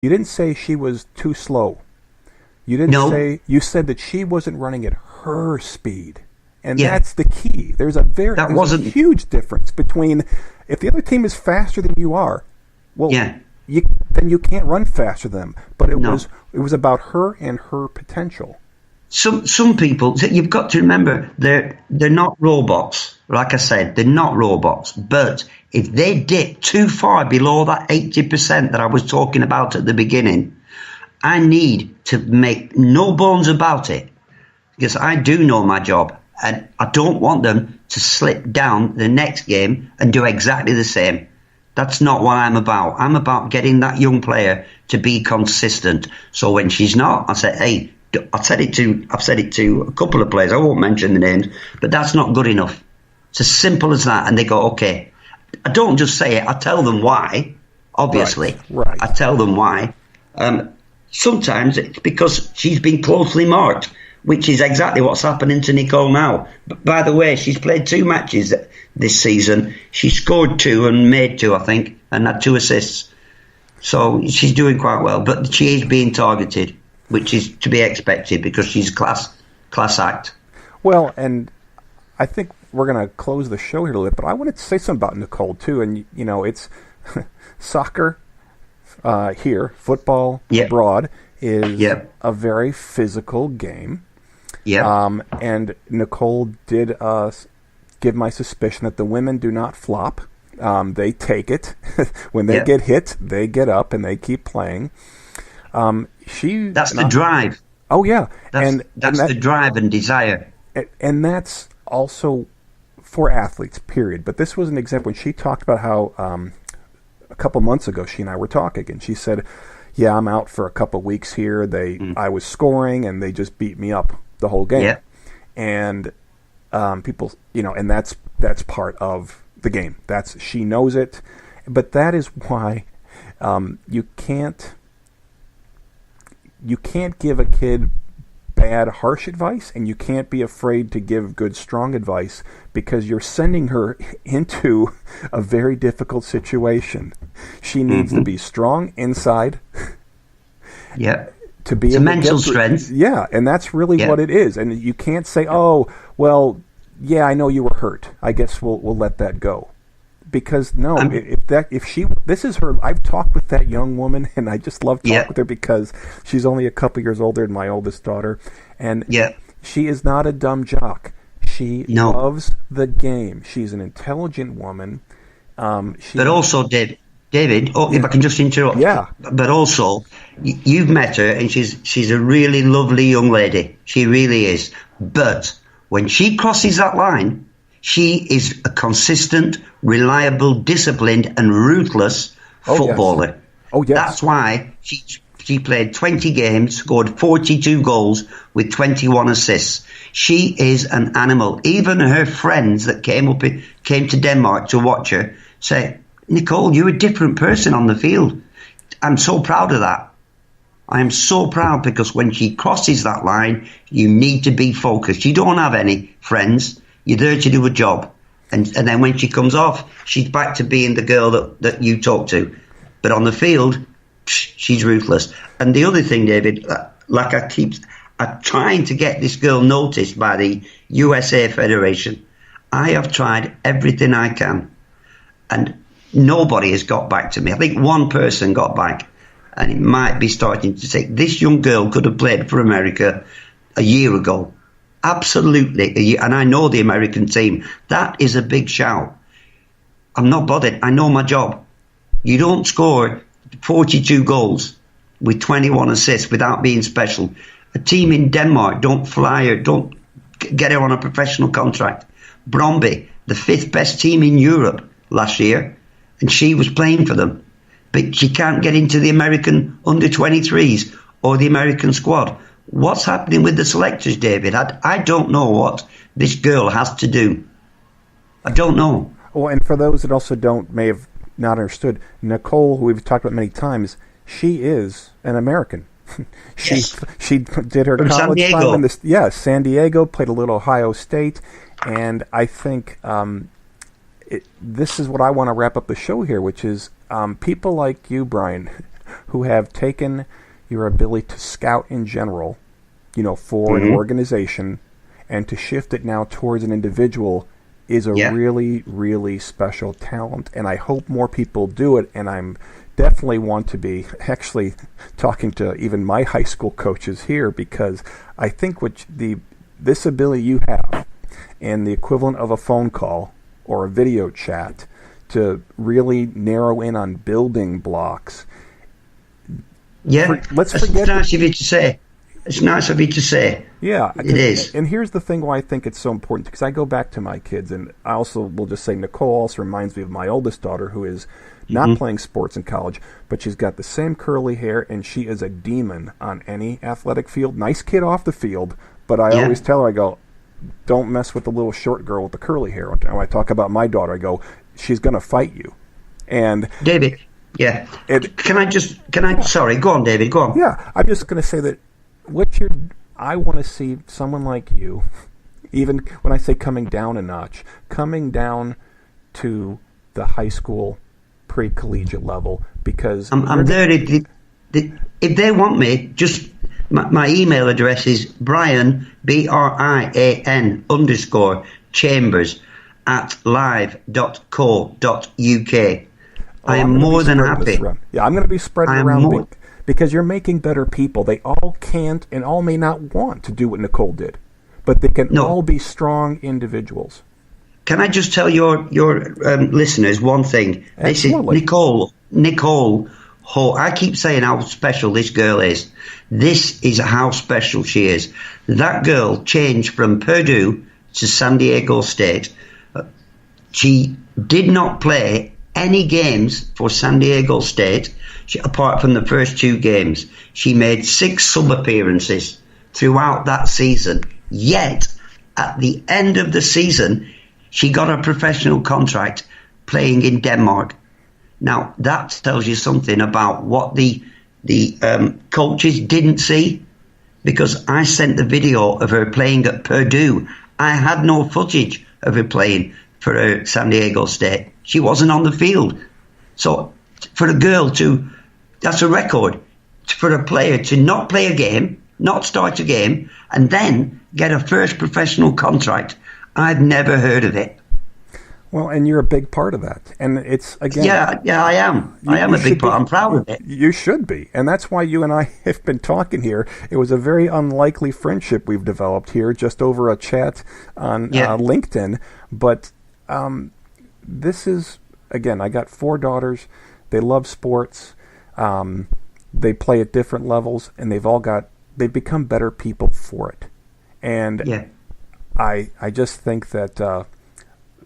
You didn't say she was too slow. You didn't No, say, you said that she wasn't running at her speed. And yeah, that's the key. that There's a wasn't. huge difference between if the other team is faster than you are, well, Yeah, then you can't run faster than them. But no. it was about her and her potential. Some people, you've got to remember, they're not robots. Like I said, they're not robots. But if they dip too far below that 80% that I was talking about at the beginning, I need to make no bones about it, because I do know my job, and I don't want them to slip down the next game and do exactly the same. That's not what I'm about. I'm about getting that young player to be consistent. So when she's not, I say, hey, I've said it to a couple of players. I won't mention the names, but that's not good enough. It's as simple as that. And they go, okay. I don't just say it. I tell them why. Obviously, Right. I tell them why. Sometimes it's because she's been closely marked, which is exactly what's happening to Nicole now. But by the way, she's played 2 matches this season. She scored 2 and made 2, I think, and had 2 assists. So she's doing quite well. But she is being targeted, which is to be expected because she's a class act. Well, and I think we're going to close the show here a little bit, but I wanted to say something about Nicole, too. And, it's soccer here, football Yep. abroad is Yep. a very physical game. Yeah. And Nicole did give my suspicion that the women do not flop. They take it. When they Yep. get hit, they get up and they keep playing. That's the drive. Oh, yeah. That's the drive and desire. And that's also for athletes, period. But this was an example when she talked about how a couple months ago she and I were talking, and she said, yeah, I'm out for a couple weeks here. I was scoring, and they just beat me up the whole game. Yeah. And people, and that's part of the game. She knows it. But that is why you can't give a kid bad, harsh advice, and you can't be afraid to give good, strong advice, because you're sending her into a very difficult situation. She needs to be strong inside. Yeah. To be It's a able to mental get through- strength. Yeah, and that's really what it is. And you can't say, "Oh, well, yeah, I know you were hurt. I guess we'll let that go." Because no, this is her. I've talked with that young woman, and I just love talking with her because she's only a couple years older than my oldest daughter, and she is not a dumb jock. She loves the game. She's an intelligent woman. But also, David, if I can just interrupt. Yeah. But also, you've met her, and she's a really lovely young lady. She really is. But when she crosses that line, she is a consistent, reliable, disciplined, and ruthless footballer. Yes. Oh, yes. That's why she played 20 games, scored 42 goals with 21 assists. She is an animal. Even her friends that came to Denmark to watch her say, Nicole, you're a different person on the field. I'm so proud of that. I am so proud, because when she crosses that line, you need to be focused. You don't have any friends. You're there to do a job. And then when she comes off, she's back to being the girl that you talk to. But on the field, she's ruthless. And the other thing, David, like I'm trying to get this girl noticed by the USA Federation. I have tried everything I can, and nobody has got back to me. I think one person got back, and it might be starting to take. This young girl could have played for America a year ago. Absolutely. And I know the American team. That is a big shout. I'm not bothered. I know my job. You don't score 42 goals with 21 assists without being special. A team in Denmark don't fly her, don't get her on a professional contract. Bromby, the 5th best team in Europe last year, and she was playing for them. But she can't get into the American under-23s or the American squad. What's happening with the selectors, David? I don't know what this girl has to do. I don't know. Well, and for those that also may have not understood, Nicole, who we've talked about many times, she is an American. She did her college time in San Diego, played a little Ohio State, and I think this is what I want to wrap up the show here, which is people like you, Brian, who have taken your ability to scout in general, for an organization, and to shift it now towards an individual is a really, really special talent. And I hope more people do it. And I'm definitely want to be actually talking to even my high school coaches here, because I think this ability you have and the equivalent of a phone call or a video chat to really narrow in on building blocks. Yeah, let's forget. It's nice of you to say. It's nice of you to say. Yeah, it is. And here's the thing why I think it's so important, because I go back to my kids, and I also will just say Nicole also reminds me of my oldest daughter, who is not playing sports in college, but she's got the same curly hair, and she is a demon on any athletic field. Nice kid off the field, but I always tell her, I go, don't mess with the little short girl with the curly hair. When I talk about my daughter, I go, she's going to fight you. And David, sorry, go on, David, go on. Yeah, I'm just going to say that I want to see someone like you, even when I say coming down a notch, coming down to the high school pre-collegiate level, because I'm there. If they want me, just my email address is Brian, BRIAN _Chambers @live.co.uk. I am more than happy. Yeah, I'm going to be spreading around because you're making better people. They all can't and all may not want to do what Nicole did, but they can all be strong individuals. Can I just tell your listeners one thing? This is Nicole. I keep saying how special this girl is. This is how special she is. That girl changed from Purdue to San Diego State. She did not play any games for San Diego State, apart from the first 2 games. She made 6 sub-appearances throughout that season. Yet, at the end of the season, she got a professional contract playing in Denmark. Now, that tells you something about what the coaches didn't see, because I sent the video of her playing at Purdue. I had no footage of her playing for San Diego State. She wasn't on the field. So for a girl that's a record, for a player to not play a game, not start a game, and then get a first professional contract. I've never heard of it. Well, and you're a big part of that. And it's, again... Yeah, I am. I am a big part. I'm proud of it. You should be. And that's why you and I have been talking here. It was a very unlikely friendship we've developed here, just over a chat on LinkedIn. But this is, again, I got 4 daughters. They love sports. They play at different levels, and they've become better people for it. And I just think that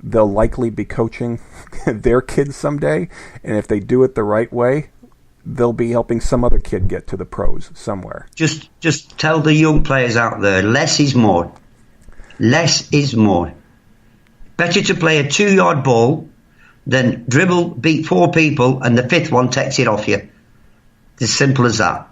they'll likely be coaching their kids someday, and if they do it the right way, they'll be helping some other kid get to the pros somewhere. Just tell the young players out there, less is more. Less is more. Better to play a 2-yard ball than dribble, beat 4 people, and the 5th one takes it off you. It's as simple as that.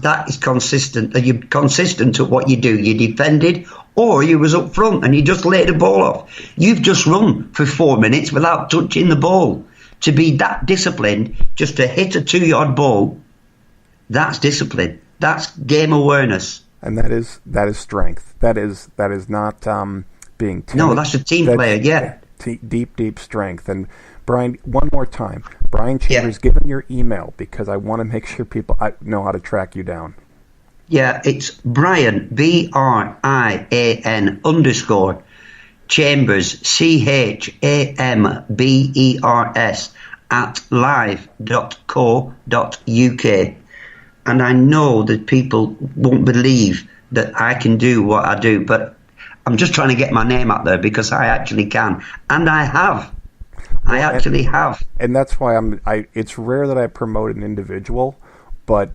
That is consistent. You're consistent at what you do. You defended, or you was up front and you just laid the ball off. You've just run for 4 minutes without touching the ball. To be that disciplined, just to hit a 2-yard ball, that's discipline. That's game awareness. And that is strength. That is not being timid. No, that's a team player. Yeah, deep strength. And Brian, one more time. Brian Chambers, give him your email, because I want to make sure people know how to track you down. Yeah, it's Brian, BRIAN _Chambers, CHAMBERS @live.co.uk. And I know that people won't believe that I can do what I do, but I'm just trying to get my name out there, because I actually can. And I have. I actually have. And that's why it's rare that I promote an individual, but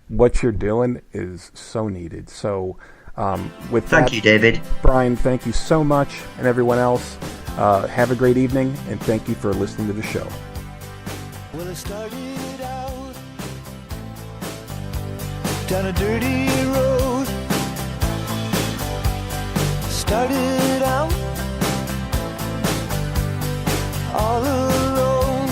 what you're doing is so needed. So thank you, David. Brian, thank you so much. And everyone else, have a great evening, and thank you for listening to the show. Well, it started out down a dirty road. Started out all alone.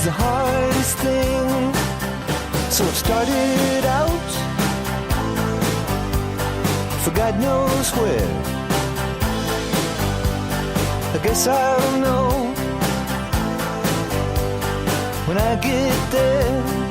is the hardest thing. So I've started out for God knows where. I guess I'll know when I get there.